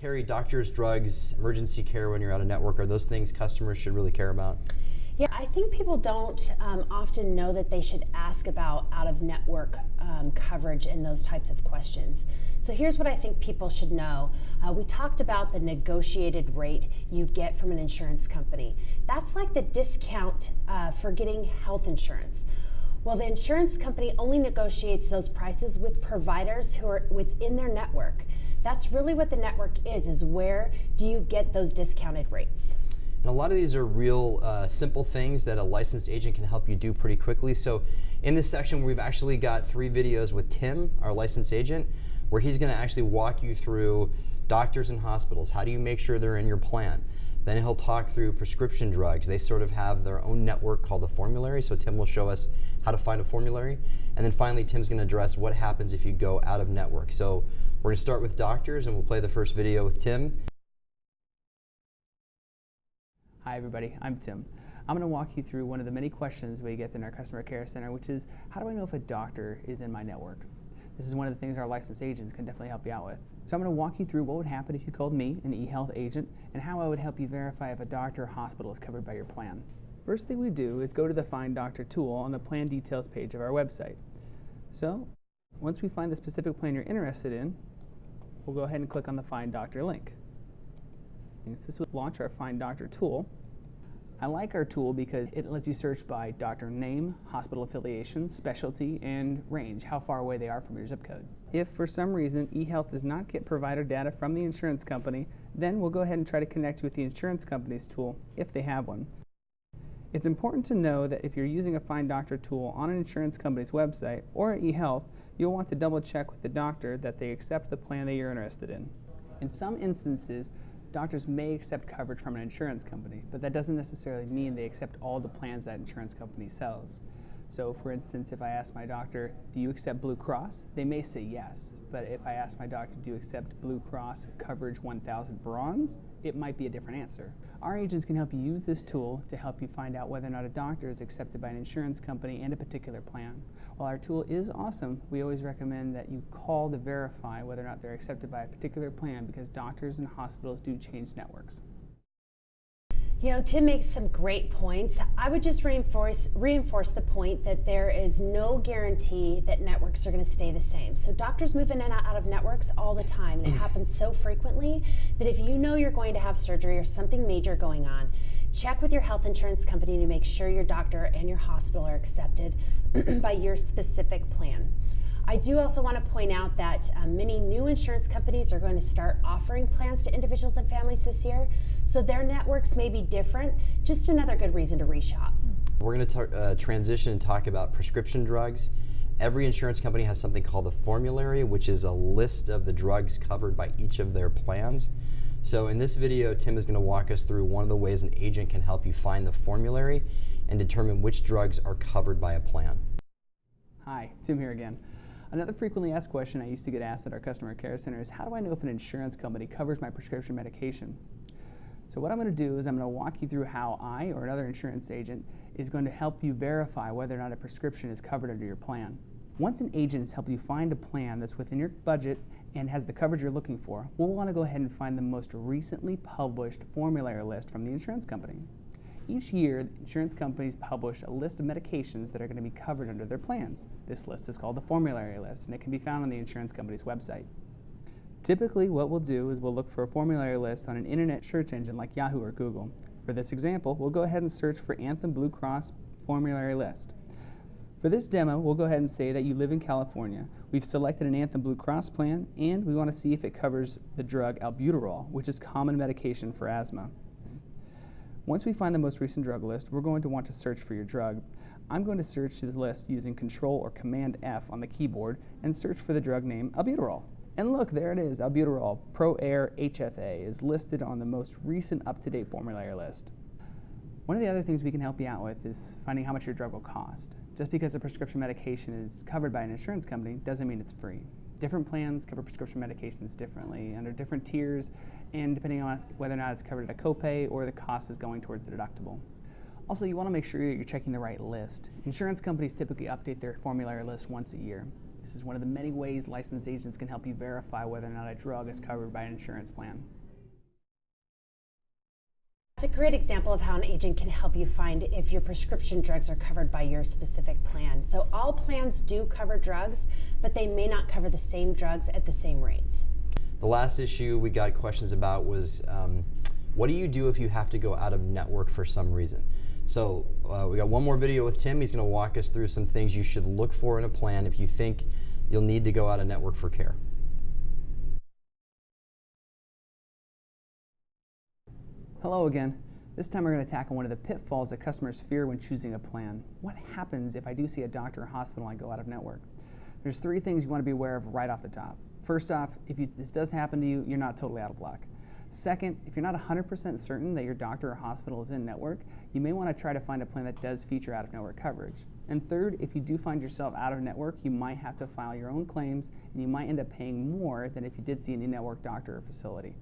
Carrie, doctors, drugs, emergency care when you're out of network, are those things customers should really care about? Yeah, I think people don't often know that they should ask about out-of-network coverage and those types of questions. So here's what I think people should know. We talked about the negotiated rate you get from an insurance company. That's like the discount for getting health insurance. Well, the insurance company only negotiates those prices with providers who are within their network. That's really what the network is where do you get those discounted rates. And a lot of these are real simple things that a licensed agent can help you do pretty quickly. So in this section, we've actually got 3 videos with Tim, our licensed agent, where he's going to actually walk you through doctors and hospitals. How do you make sure they're in your plan? Then he'll talk through prescription drugs. They sort of have their own network called the formulary, so Tim will show us how to find a formulary. And then finally, Tim's going to address what happens if you go out of network. So we're going to start with doctors, and we'll play the first video with Tim. Hi everybody, I'm Tim. I'm going to walk you through one of the many questions we get in our customer care center, which is, how do I know if a doctor is in my network? This is one of the things our licensed agents can definitely help you out with. So I'm going to walk you through what would happen if you called me, an eHealth agent, and how I would help you verify if a doctor or hospital is covered by your plan. First thing we do is go to the Find Doctor tool on the plan details page of our website. So once we find the specific plan you're interested in, we'll go ahead and click on the Find Doctor link. This will launch our Find Doctor tool. I like our tool because it lets you search by doctor name, hospital affiliation, specialty, and range, how far away they are from your zip code. If for some reason eHealth does not get provider data from the insurance company, then we'll go ahead and try to connect with the insurance company's tool if they have one. It's important to know that if you're using a Find Doctor tool on an insurance company's website or at eHealth, you'll want to double check with the doctor that they accept the plan that you're interested in. In some instances, doctors may accept coverage from an insurance company, but that doesn't necessarily mean they accept all the plans that insurance company sells. So for instance, if I ask my doctor, do you accept Blue Cross? They may say yes, but if I ask my doctor, do you accept Blue Cross coverage 1000 bronze? It might be a different answer. Our agents can help you use this tool to help you find out whether or not a doctor is accepted by an insurance company and a particular plan. While our tool is awesome, we always recommend that you call to verify whether or not they're accepted by a particular plan, because doctors and hospitals do change networks. You know, Tim makes some great points. I would just reinforce the point that there is no guarantee that networks are going to stay the same. So doctors move in and out of networks all the time, and it happens so frequently that if you know you're going to have surgery or something major going on, check with your health insurance company to make sure your doctor and your hospital are accepted by your specific plan. I do also want to point out that many new insurance companies are going to start offering plans to individuals and families this year, so their networks may be different. Just another good reason to reshop. We're going to transition and talk about prescription drugs. Every insurance company has something called a formulary, which is a list of the drugs covered by each of their plans. So in this video, Tim is going to walk us through one of the ways an agent can help you find the formulary and determine which drugs are covered by a plan. Hi, Tim here again. Another frequently asked question I used to get asked at our customer care center is, how do I know if an insurance company covers my prescription medication? So what I'm going to do is I'm going to walk you through how I or another insurance agent is going to help you verify whether or not a prescription is covered under your plan. Once an agent has helped you find a plan that's within your budget and has the coverage you're looking for, we'll want to go ahead and find the most recently published formulary list from the insurance company. Each year, insurance companies publish a list of medications that are going to be covered under their plans. This list is called the formulary list, and it can be found on the insurance company's website. Typically, what we'll do is we'll look for a formulary list on an internet search engine like Yahoo or Google. For this example, we'll go ahead and search for Anthem Blue Cross formulary list. For this demo, we'll go ahead and say that you live in California. We've selected an Anthem Blue Cross plan, and we want to see if it covers the drug albuterol, which is common medication for asthma. Once we find the most recent drug list, we're going to want to search for your drug. I'm going to search the list using Control or Command F on the keyboard and search for the drug name albuterol. And look, there it is, albuterol Pro Air HFA is listed on the most recent up-to-date formulary list. One of the other things we can help you out with is finding how much your drug will cost. Just because a prescription medication is covered by an insurance company doesn't mean it's free. Different plans cover prescription medications differently under different tiers, and depending on whether or not it's covered at a copay or the cost is going towards the deductible. Also, you want to make sure that you're checking the right list. Insurance companies typically update their formulary list once a year. This is one of the many ways licensed agents can help you verify whether or not a drug is covered by an insurance plan. It's a great example of how an agent can help you find if your prescription drugs are covered by your specific plan. So all plans do cover drugs, but they may not cover the same drugs at the same rates. The last issue we got questions about was what do you do if you have to go out of network for some reason? So we got one more video with Tim. He's going to walk us through some things you should look for in a plan if you think you'll need to go out of network for care. Hello again. This time we're going to tackle one of the pitfalls that customers fear when choosing a plan. What happens if I do see a doctor or hospital and I go out of network? There's 3 things you want to be aware of right off the top. First off, if this does happen to you, you're not totally out of luck. Second, if you're not 100% certain that your doctor or hospital is in network, you may want to try to find a plan that does feature out-of-network coverage. And third, if you do find yourself out of network, you might have to file your own claims, and you might end up paying more than if you did see an in-network doctor or facility.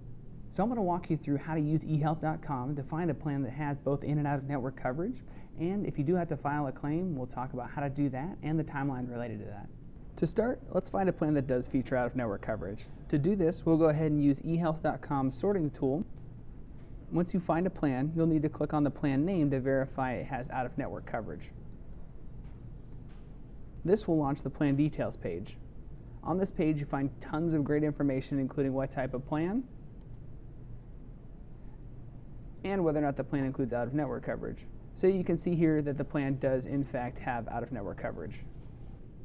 So I'm going to walk you through how to use eHealth.com to find a plan that has both in and out of network coverage. And if you do have to file a claim, we'll talk about how to do that and the timeline related to that. To start, let's find a plan that does feature out-of-network coverage. To do this, we'll go ahead and use eHealth.com's sorting tool. Once you find a plan, you'll need to click on the plan name to verify it has out-of-network coverage. This will launch the plan details page. On this page, you find tons of great information, including what type of plan, and whether or not the plan includes out-of-network coverage. So you can see here that the plan does in fact have out-of-network coverage.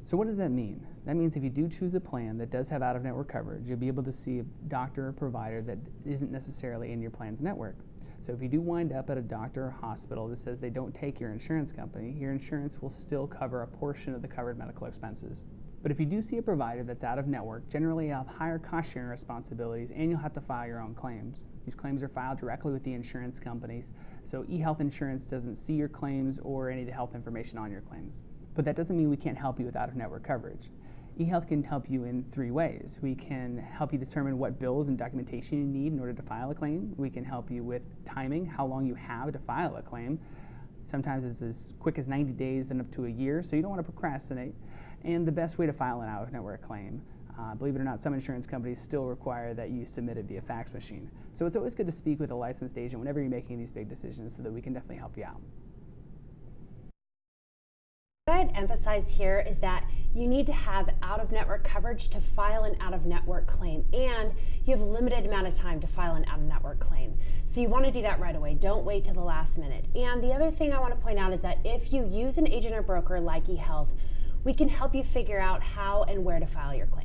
So what does that mean? That means if you do choose a plan that does have out-of-network coverage, you'll be able to see a doctor or provider that isn't necessarily in your plan's network. So if you do wind up at a doctor or hospital that says they don't take your insurance company, your insurance will still cover a portion of the covered medical expenses. But if you do see a provider that's out of network, generally you'll have higher cost sharing responsibilities and you'll have to file your own claims. These claims are filed directly with the insurance companies, so eHealth Insurance doesn't see your claims or any of the health information on your claims. But that doesn't mean we can't help you with out-of-network coverage. eHealth can help you in 3 ways. We can help you determine what bills and documentation you need in order to file a claim. We can help you with timing, how long you have to file a claim. Sometimes it's as quick as 90 days and up to a year, so you don't want to procrastinate. And the best way to file an out-of-network claim. Believe it or not, some insurance companies still require that you submit it via fax machine. So it's always good to speak with a licensed agent whenever you're making these big decisions so that we can definitely help you out. What I'd emphasize here is that you need to have out-of-network coverage to file an out-of-network claim, and you have a limited amount of time to file an out-of-network claim. So you want to do that right away. Don't wait till the last minute. And the other thing I want to point out is that if you use an agent or broker like eHealth, we can help you figure out how and where to file your claim.